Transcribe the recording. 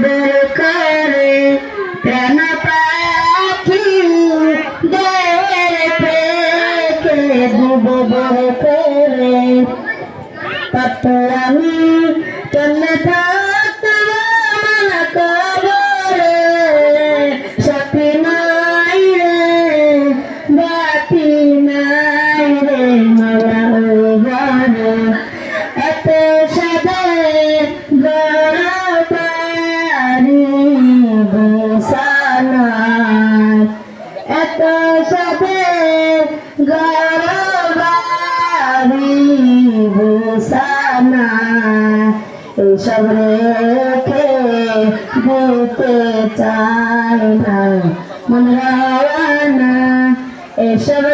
বের করে প্রাণ পাখি দের পেকে দিব বের করে তত আমি কেমনে থাকতে মনে কবরে সাথী নাই রে বাতি নাই রে মালা ঘরে এত সাদে গড়াবাড়ি বিছানায় এত সাদে গড়াবাড়ি বিছানায় এসব রেখে দিতে চাই না মন রাওয়ানা এসব